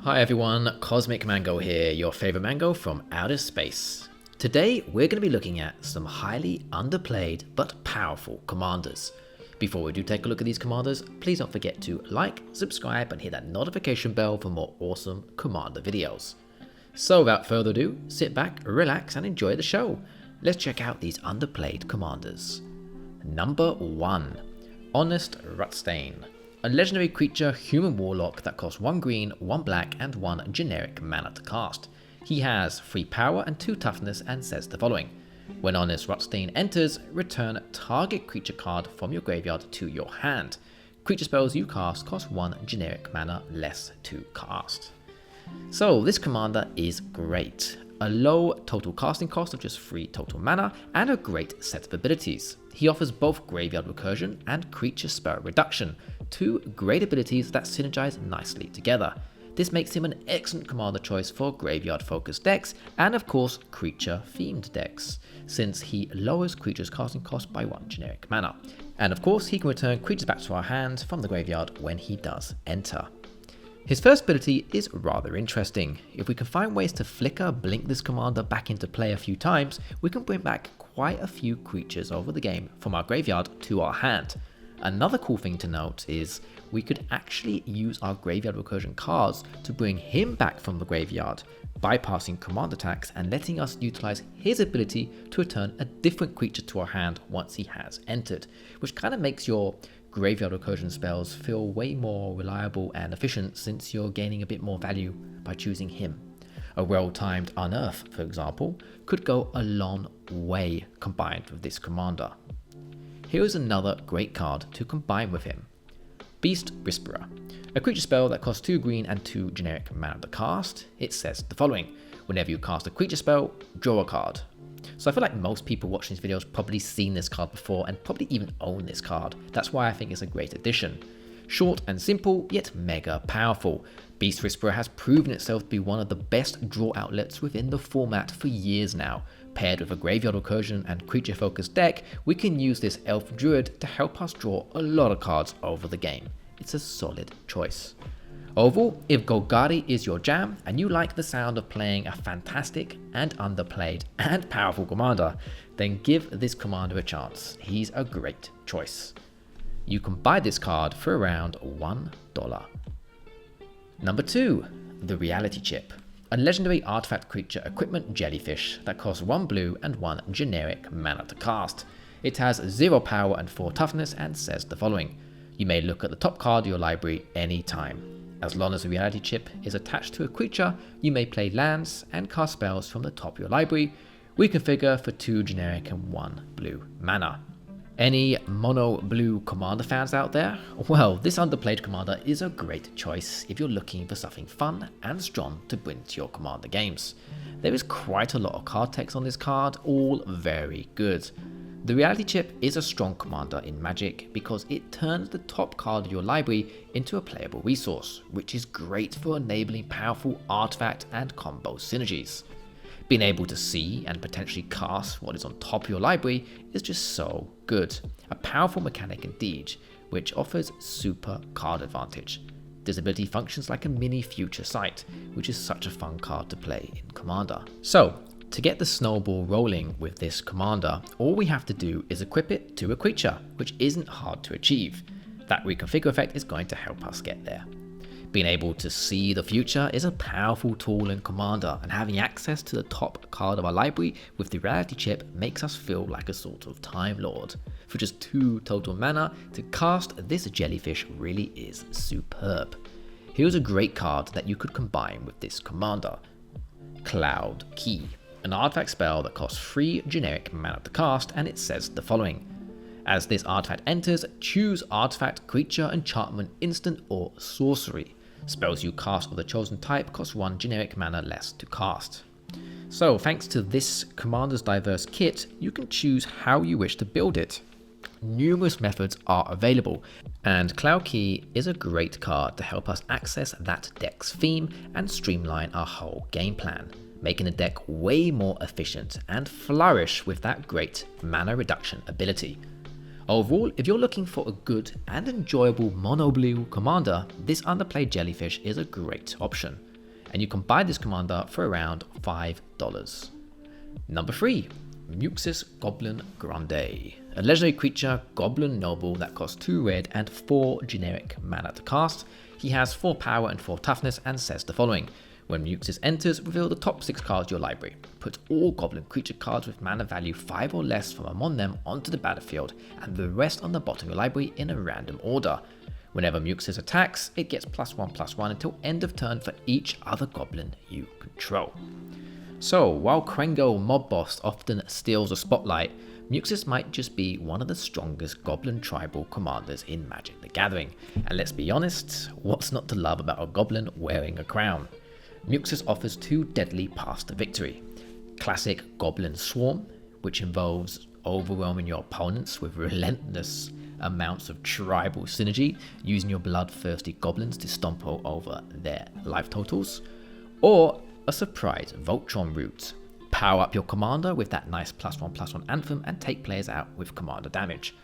Hi everyone, Cosmic Mango here, your favorite mango from outer space. Today we're going to be looking at some highly underplayed but powerful commanders. Before we do take a look at these commanders, please don't forget to like, subscribe and hit that notification bell for more awesome commander videos. So without further ado, sit back, relax and enjoy the show. Let's check out these underplayed commanders. Number 1. Honest Rutstein. A legendary creature human warlock that costs 1 green, 1 black and 1 generic mana to cast. He has 3 power and 2 toughness and says the following. When Honest Rutstein enters, return target creature card from your graveyard to your hand. Creature spells you cast cost 1 generic mana less to cast. So this commander is great. A low total casting cost of just 3 total mana and a great set of abilities. He offers both graveyard recursion and creature spell reduction, 2 great abilities that synergize nicely together. This makes him an excellent commander choice for graveyard focused decks and of course creature themed decks, since he lowers creatures casting cost by 1 generic mana. And of course he can return creatures back to our hand from the graveyard when he does enter. His first ability is rather interesting. If we can find ways to flicker blink this commander back into play a few times, we can bring back quite a few creatures over the game from our graveyard to our hand. Another cool thing to note is we could actually use our graveyard recursion cards to bring him back from the graveyard, bypassing command attacks and letting us utilize his ability to return a different creature to our hand once he has entered, which kind of makes your graveyard recursion spells feel way more reliable and efficient since you're gaining a bit more value by choosing him. A well-timed Unearth, for example, could go a long way combined with this commander. Here is another great card to combine with him. Beast Whisperer. A creature spell that costs 2 green and 2 generic mana to cast. It says the following. Whenever you cast a creature spell, draw a card. So I feel like most people watching these videos probably seen this card before and probably even own this card. That's why I think it's a great addition. Short and simple, yet mega powerful. Beast Whisperer has proven itself to be one of the best draw outlets within the format for years now. Paired with a graveyard recursion and creature focused deck, we can use this elf druid to help us draw a lot of cards over the game. It's a solid choice. Overall, if Golgari is your jam and you like the sound of playing a fantastic and underplayed and powerful commander, then give this commander a chance. He's a great choice. You can buy this card for around $1. Number 2, the Reality Chip. A legendary artifact creature equipment jellyfish that costs 1 blue and 1 generic mana to cast. It has 0 power and 4 toughness and says the following. You may look at the top card of your library anytime. As long as the Reality Chip is attached to a creature, you may play lands and cast spells from the top of your library. We configure for 2 generic and 1 blue mana. Any mono blue commander fans out there? Well, this underplayed commander is a great choice if you're looking for something fun and strong to bring to your commander games. There is quite a lot of card text on this card, all very good. The Reality Chip is a strong commander in Magic because it turns the top card of your library into a playable resource, which is great for enabling powerful artifact and combo synergies. Being able to see and potentially cast what is on top of your library is just so good. A powerful mechanic indeed, which offers super card advantage. This ability functions like a mini future sight, which is such a fun card to play in Commander. So, to get the snowball rolling with this commander, all we have to do is equip it to a creature, which isn't hard to achieve. That reconfigure effect is going to help us get there. Being able to see the future is a powerful tool in Commander, and having access to the top card of our library with the Reality Chip makes us feel like a sort of Time Lord. For just 2 total mana, to cast this jellyfish really is superb. Here's a great card that you could combine with this commander. Cloud Key. An artifact spell that costs 3 generic mana to cast, and it says the following. As this artifact enters, choose artifact, creature, enchantment, instant, or sorcery. Spells you cast of the chosen type cost 1 generic mana less to cast. So thanks to this commander's diverse kit, you can choose how you wish to build it. Numerous methods are available, and Cloud Key is a great card to help us access that deck's theme and streamline our whole game plan, making the deck way more efficient and flourish with that great mana reduction ability. Overall, if you're looking for a good and enjoyable mono blue commander, this underplayed jellyfish is a great option. and you can buy this commander for around $5. Number 3, Muxus Goblin Grandee. A legendary creature, Goblin Noble that costs 2 red and 4 generic mana to cast. He has 4 power and 4 toughness and says the following. When Muxus enters, reveal the top 6 cards of your library. Put all Goblin creature cards with mana value 5 or less from among them onto the battlefield and the rest on the bottom of your library in a random order. Whenever Muxus attacks, it gets +1/+1 until end of turn for each other Goblin you control. So, while Krengo Mob Boss often steals the spotlight, Muxus might just be one of the strongest Goblin tribal commanders in Magic the Gathering. And let's be honest, what's not to love about a Goblin wearing a crown? Muxus offers 2 deadly paths to victory. Classic Goblin Swarm, which involves overwhelming your opponents with relentless amounts of tribal synergy, using your bloodthirsty goblins to stomp over their life totals. Or a surprise Voltron route. Power up your commander with that nice +1/+1 anthem and take players out with commander damage.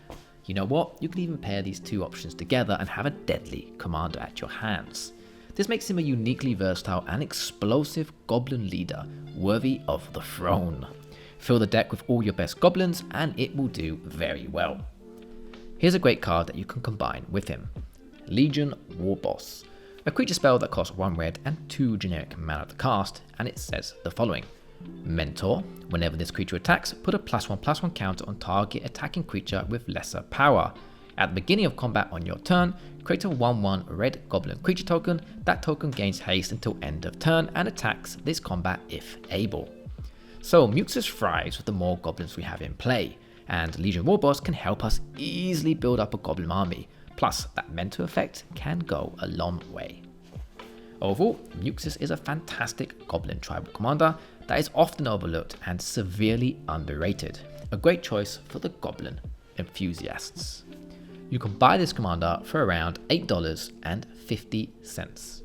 You know what? You can even pair these 2 options together and have a deadly commander at your hands. This makes him a uniquely versatile and explosive goblin leader worthy of the throne. Fill the deck with all your best goblins and it will do very well. Here's a great card that you can combine with him. Legion War Boss. A creature spell that costs 1 red and 2 generic mana to cast, and it says the following. Mentor. Whenever this creature attacks, put a +1/+1 counter on target attacking creature with lesser power. At the beginning of combat on your turn, create a 1/1 red goblin creature token. That token gains haste until end of turn and attacks this combat if able. So Muxus thrives with the more goblins we have in play, and Legion War Boss can help us easily build up a goblin army. Plus, that mentor effect can go a long way. Overall, Muxus is a fantastic Goblin tribal commander that is often overlooked and severely underrated. A great choice for the Goblin enthusiasts. You can buy this commander for around $8.50.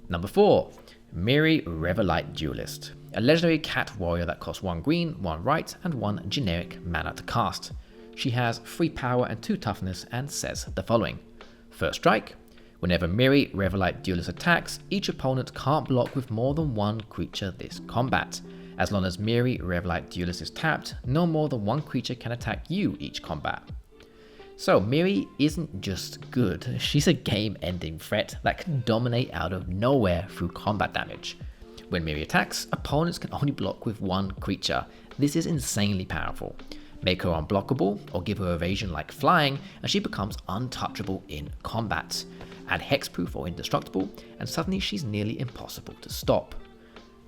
Number 4, Mirri Weatherlight Duelist. A legendary cat warrior that costs 1 green, 1 white, and 1 generic mana to cast. She has 3 power and 2 toughness and says the following. First strike. Whenever Mirri Weatherlight Duelist attacks, each opponent can't block with more than 1 creature this combat. As long as Mirri Weatherlight Duelist is tapped, no more than 1 creature can attack you each combat. So Mirri isn't just good, she's a game-ending threat that can dominate out of nowhere through combat damage. When Mirri attacks, opponents can only block with 1 creature. This is insanely powerful. Make her unblockable or give her evasion like flying and she becomes untouchable in combat. Add hexproof or indestructible and suddenly she's nearly impossible to stop.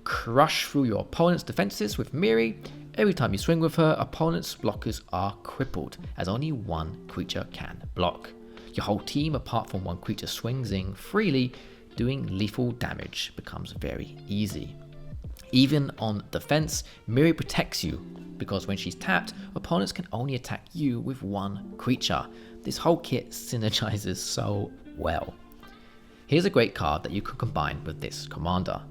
Crush through your opponent's defenses with Mirri. Every time you swing with her, opponent's blockers are crippled as only 1 creature can block. Your whole team apart from 1 creature swings in freely, doing lethal damage becomes very easy. Even on defense, Mirri protects you because when she's tapped, opponents can only attack you with 1 creature. This whole kit synergizes so well. Here's a great card that you can combine with this commander.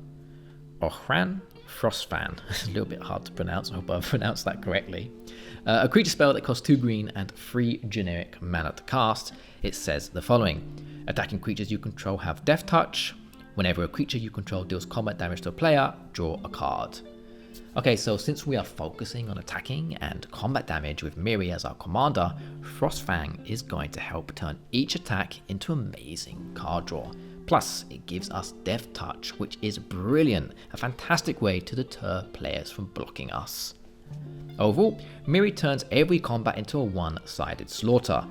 Ohran Frostfan. It's a little bit hard to pronounce, I hope I pronounced that correctly. A creature spell that costs 2 green and 3 generic mana to cast. It says the following. Attacking creatures you control have Death Touch. Whenever a creature you control deals combat damage to a player, draw a card. Okay, so since we are focusing on attacking and combat damage with Mirri as our commander, Frostfang is going to help turn each attack into amazing card draw. Plus, it gives us Death Touch, which is brilliant, a fantastic way to deter players from blocking us. Overall, Mirri turns every combat into a one-sided slaughter.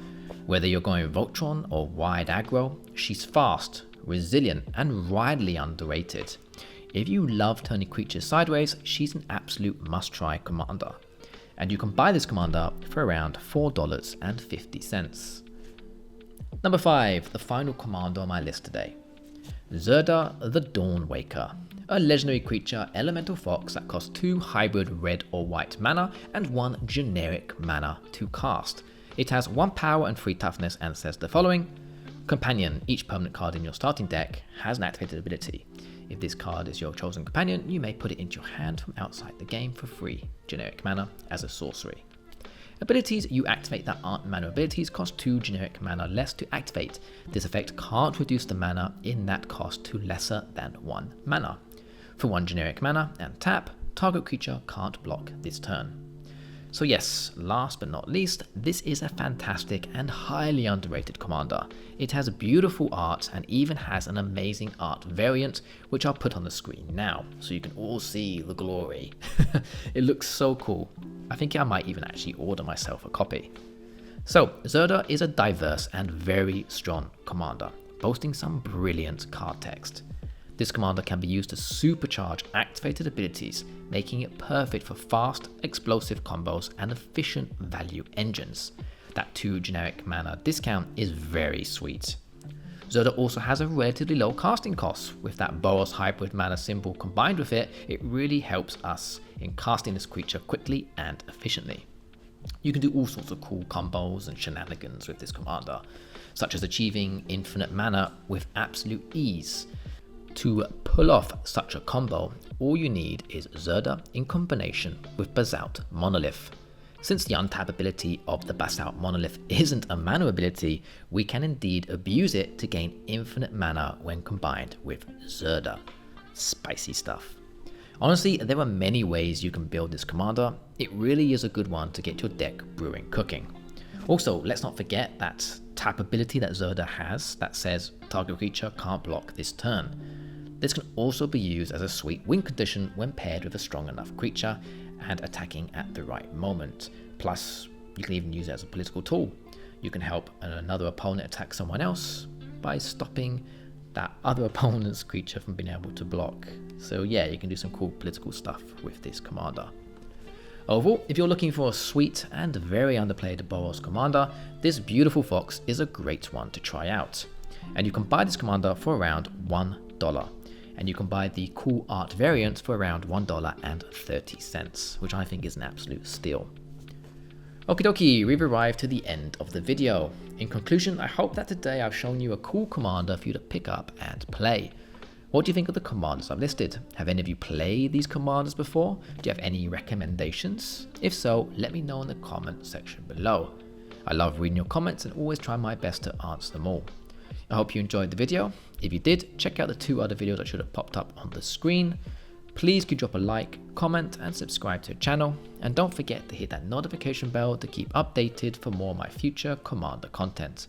Whether you're going Voltron or wide aggro, she's fast, resilient, and widely underrated. If you love turning creatures sideways, she's an absolute must-try commander. And you can buy this commander for around $4.50. Number 5, the final commander on my list today. Zirda the Dawnwaker. A legendary creature, elemental fox that costs 2 hybrid red or white mana and 1 generic mana to cast. It has 1 power and 3 toughness and says the following. Companion, each permanent card in your starting deck has an activated ability. If this card is your chosen companion, you may put it into your hand from outside the game for 3 generic mana as a sorcery. Abilities you activate that aren't mana abilities cost 2 generic mana less to activate. This effect can't reduce the mana in that cost to lesser than 1 mana. For 1 generic mana and tap, target creature can't block this turn. So yes, last but not least, this is a fantastic and highly underrated commander. It has beautiful art and even has an amazing art variant, which I'll put on the screen now, so you can all see the glory. It looks so cool. I think I might even actually order myself a copy. So, Zirda is a diverse and very strong commander, boasting some brilliant card text. This commander can be used to supercharge activated abilities, making it perfect for fast, explosive combos and efficient value engines. That 2 generic mana discount is very sweet. Zirda also has a relatively low casting cost. With that Boros hybrid mana symbol combined with it, it really helps us in casting this creature quickly and efficiently. You can do all sorts of cool combos and shenanigans with this commander, such as achieving infinite mana with absolute ease. To pull off such a combo, all you need is Zirda in combination with Basalt Monolith. Since the untap ability of the Basalt Monolith isn't a mana ability, we can indeed abuse it to gain infinite mana when combined with Zirda. Spicy stuff. Honestly, there are many ways you can build this commander. It really is a good one to get your deck brewing cooking. Also, let's not forget that tap ability that Zirda has that says target creature can't block this turn. This can also be used as a sweet win condition when paired with a strong enough creature and attacking at the right moment. Plus, you can even use it as a political tool. You can help another opponent attack someone else by stopping that other opponent's creature from being able to block. So yeah, you can do some cool political stuff with this commander. Overall, if you're looking for a sweet and very underplayed Boros commander, this beautiful fox is a great one to try out. And you can buy this commander for around $1. And you can buy the cool art variant for around $1.30, which I think is an absolute steal. Okie dokie, we've arrived to the end of the video. In conclusion, I hope that today I've shown you a cool commander for you to pick up and play. What do you think of the commanders I've listed? Have any of you played these commanders before? Do you have any recommendations? If so, let me know in the comment section below. I love reading your comments and always try my best to answer them all. I hope you enjoyed the video. If you did, check out the 2 other videos that should have popped up on the screen. Please could drop a like, comment and subscribe to the channel. And don't forget to hit that notification bell to keep updated for more of my future commander content.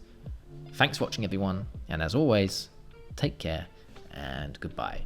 Thanks for watching everyone, and as always, take care and goodbye.